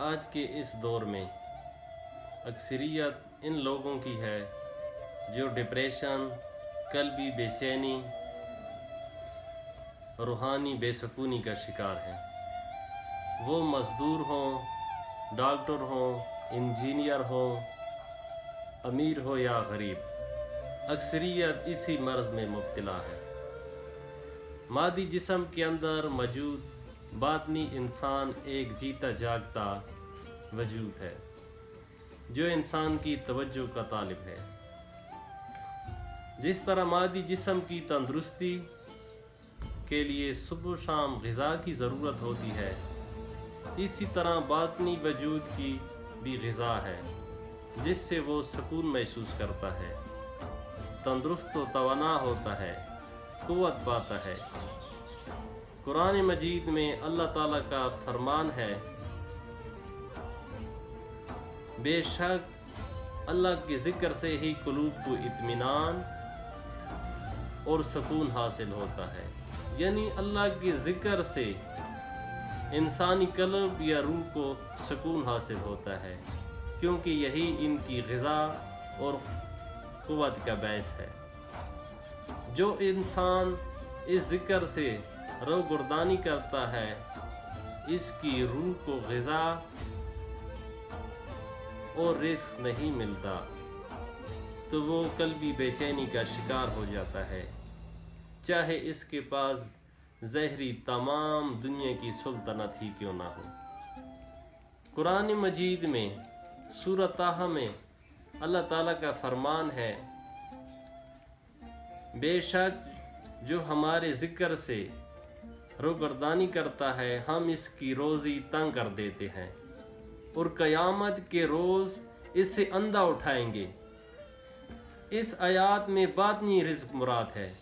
آج کے اس دور میں اکثریت ان لوگوں کی ہے جو ڈپریشن، قلبی بے چینی، روحانی بے سکونی کا شکار ہیں۔ وہ مزدور ہوں، ڈاکٹر ہوں، انجینئر ہوں، امیر ہو یا غریب، اکثریت اسی مرض میں مبتلا ہے۔ مادی جسم کے اندر موجود باطنی انسان ایک جیتا جاگتا وجود ہے جو انسان کی توجہ کا طالب ہے۔ جس طرح مادی جسم کی تندرستی کے لیے صبح و شام غذا کی ضرورت ہوتی ہے، اسی طرح باطنی وجود کی بھی غذا ہے جس سے وہ سکون محسوس کرتا ہے، تندرست و توانا ہوتا ہے، قوت پاتا ہے۔ قرآن مجید میں اللہ تعالیٰ کا فرمان ہے، بے شک اللہ کے ذکر سے ہی قلوب کو اطمینان اور سکون حاصل ہوتا ہے۔ یعنی اللہ کے ذکر سے انسانی قلب یا روح کو سکون حاصل ہوتا ہے، کیونکہ یہی ان کی غذا اور قوت کا باعث ہے۔ جو انسان اس ذکر سے روگردانی کرتا ہے، اس کی روح کو غذا اور رزق نہیں ملتا تو وہ قلبی بے چینی کا شکار ہو جاتا ہے، چاہے اس کے پاس ظاہری تمام دنیا کی سلطنت ہی کیوں نہ ہو۔ قرآن مجید میں سورہ طٰہٰ میں اللہ تعالیٰ کا فرمان ہے، بے شک جو ہمارے ذکر سے روگردانی کرتا ہے، ہم اس کی روزی تنگ کر دیتے ہیں اور قیامت کے روز اس سے اندھا اٹھائیں گے۔ اس آیات میں باطنی رزق مراد ہے،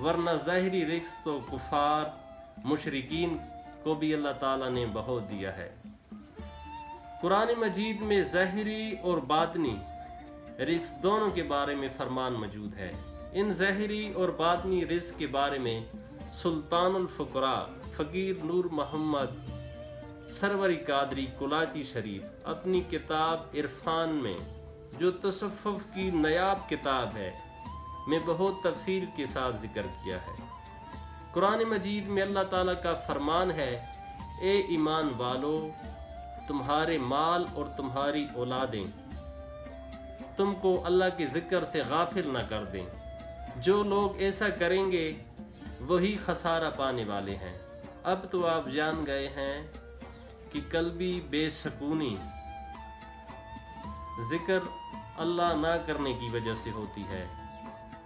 ورنہ ظاہری رزق تو کفار مشرکین کو بھی اللہ تعالیٰ نے بہت دیا ہے۔ قرآن مجید میں ظاہری اور باطنی رزق دونوں کے بارے میں فرمان موجود ہے۔ ان ظاہری اور باطنی رزق کے بارے میں سلطان الفقراء فقیر نور محمد سرور قادری کولاچی شریف اپنی کتاب عرفان میں، جو تصوف کی نایاب کتاب ہے، میں بہت تفصیل کے ساتھ ذکر کیا ہے۔ قرآن مجید میں اللہ تعالیٰ کا فرمان ہے، اے ایمان والو، تمہارے مال اور تمہاری اولادیں تم کو اللہ کے ذکر سے غافل نہ کر دیں۔ جو لوگ ایسا کریں گے وہی خسارہ پانے والے ہیں۔ اب تو آپ جان گئے ہیں کہ قلبی بے سکونی ذکر اللہ نہ کرنے کی وجہ سے ہوتی ہے۔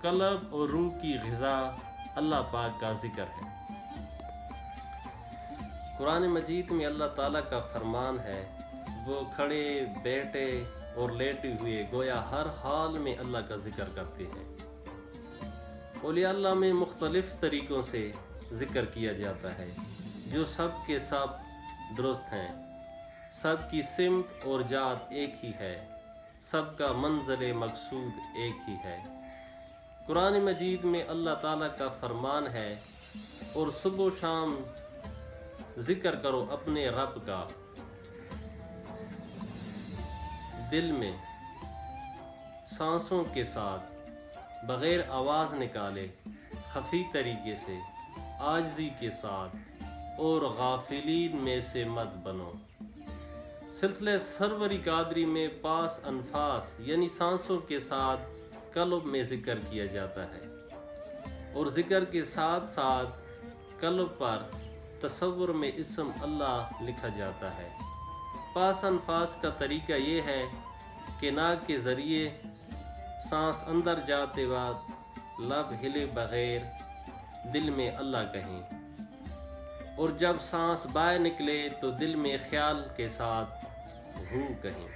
قلب اور روح کی غذا اللہ پاک کا ذکر ہے۔ قرآن مجید میں اللہ تعالیٰ کا فرمان ہے، وہ کھڑے، بیٹھے اور لیٹے ہوئے گویا ہر حال میں اللہ کا ذکر کرتے ہیں۔ اولیاء اللہ میں مختلف طریقوں سے ذکر کیا جاتا ہے، جو سب کے سب درست ہیں، سب کی سمت اور جات ایک ہی ہے، سب کا منزل مقصود ایک ہی ہے۔ قرآن مجید میں اللہ تعالیٰ کا فرمان ہے، اور صبح و شام ذکر کرو اپنے رب کا، دل میں سانسوں کے ساتھ بغیر آواز نکالے، خفی طریقے سے، عاجزی کے ساتھ، اور غافلین میں سے مت بنو۔ سلسلہ سرور قادری میں پاس انفاس یعنی سانسوں کے ساتھ قلب میں ذکر کیا جاتا ہے، اور ذکر کے ساتھ ساتھ قلب پر تصور میں اسم اللہ لکھا جاتا ہے۔ پاس انفاس کا طریقہ یہ ہے کہ ناک کے ذریعے سانس اندر جاتے وقت لب ہلے بغیر دل میں اللہ کہیں، اور جب سانس باہر نکلے تو دل میں خیال کے ساتھ ہو کہیں۔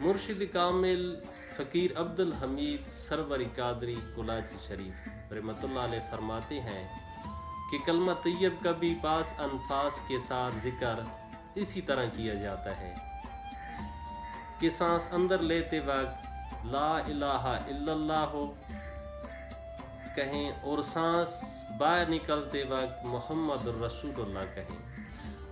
مرشد کامل فقیر عبدالحمید سرور قادری کولاچی شریف رحمۃ اللہ علیہ فرماتے ہیں کہ کلمہ طیب کا بھی پاس انفاس کے ساتھ ذکر اسی طرح کیا جاتا ہے کہ سانس اندر لیتے وقت لا الہ الا اللہ کہیں، اور سانس باہر نکلتے وقت محمد الرسول اللہ کہیں۔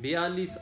42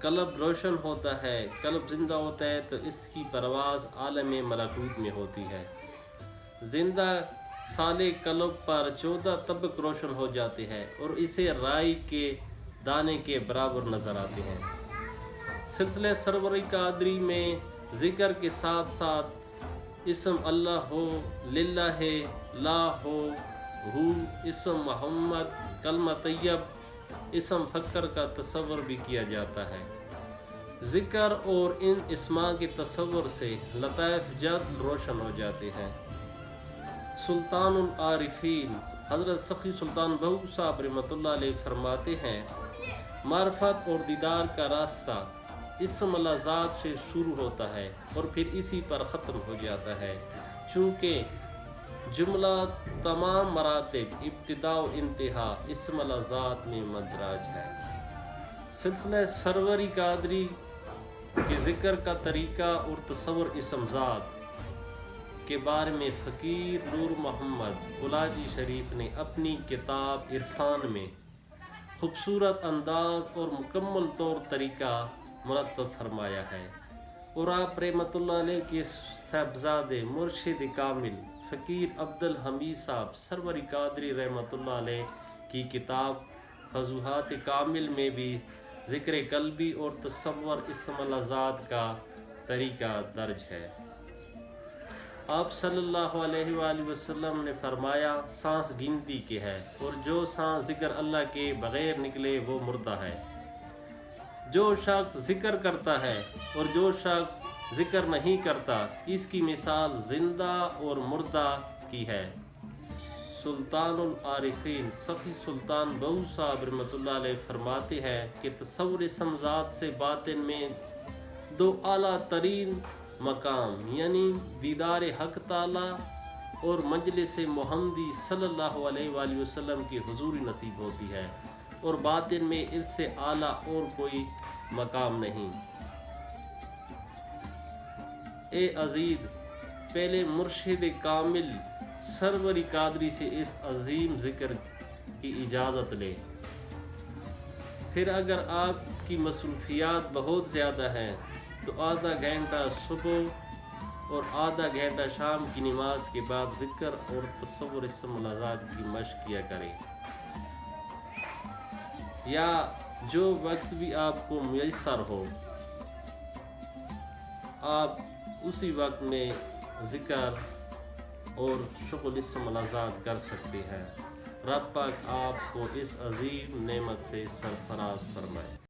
قلب روشن ہوتا ہے، قلب زندہ ہوتا ہے تو اس کی پرواز عالم ملکوت میں ہوتی ہے۔ زندہ سالے قلب پر 14 طبق روشن ہو جاتے ہیں اور اسے رائی کے دانے کے برابر نظر آتے ہیں۔ سلسلہ سرور قادری میں ذکر کے ساتھ ساتھ اسم اللہ ہو، للہ ہے، لا ہو، اسم محمد، کلمہ طیب، اسم فکر کا تصور بھی کیا جاتا ہے۔ ذکر اور ان اسماء کے تصور سے لطائف جلد روشن ہو جاتے ہیں۔ سلطان العارفین حضرت سخی سلطان بہو صاحب رحمۃ اللہ علیہ فرماتے ہیں، معرفت اور دیدار کا راستہ اسم اللہ ذات سے شروع ہوتا ہے اور پھر اسی پر ختم ہو جاتا ہے، چونکہ جملہ تمام مراتب ابتدا و انتہا اسم اللہ ذات میں مندرج ہے۔ سلسلہ سروری قادری کے ذکر کا طریقہ اور تصور اسم ذات کے بارے میں فقیر نور محمد علاجی شریف نے اپنی کتاب عرفان میں خوبصورت انداز اور مکمل طور طریقہ مرتب فرمایا ہے، اور آپ رحمۃ اللہ علیہ کے صاحبزادے مرشد کامل فقیر عبد الحمید صاحب سرور قادری رحمۃ اللہ علیہ کی کتاب فتوحات کامل میں بھی ذکر قلبی اور تصور اسم اللہ ذات کا طریقہ درج ہے۔ آپ صلی اللہ علیہ وآلہ وسلم نے فرمایا، سانس گنتی کے ہے اور جو سانس ذکر اللہ کے بغیر نکلے وہ مردہ ہے۔ جو شخص ذکر کرتا ہے اور جو شخص ذکر نہیں کرتا، اس کی مثال زندہ اور مردہ کی ہے۔ سلطان العارفین سخی سلطان بہو صاحب رحمۃ اللہ علیہ فرماتے ہیں کہ تصور اسم ذات سے باطن میں دو اعلیٰ ترین مقام یعنی دیدار حق تعالی اور مجلس محمدی صلی اللہ علیہ وآلہ وسلم کی حضوری نصیب ہوتی ہے، اور باطن میں اس سے اعلیٰ اور کوئی مقام نہیں۔ اے عزیز، پہلے مرشد کامل سرور قادری سے اس عظیم ذکر کی اجازت لے، پھر اگر آپ کی مصروفیات بہت زیادہ ہیں تو آدھا گھنٹہ صبح اور آدھا گھنٹہ شام کی نماز کے بعد ذکر اور تصور اسم اللہ ذات کی مشق کیا کریں، یا جو وقت بھی آپ کو میسر ہو آپ اسی وقت میں ذکر اور شغل اسم اللہ ذات کر سکتے ہیں۔ رب پاک آپ کو اس عظیم نعمت سے سرفراز فرمائے۔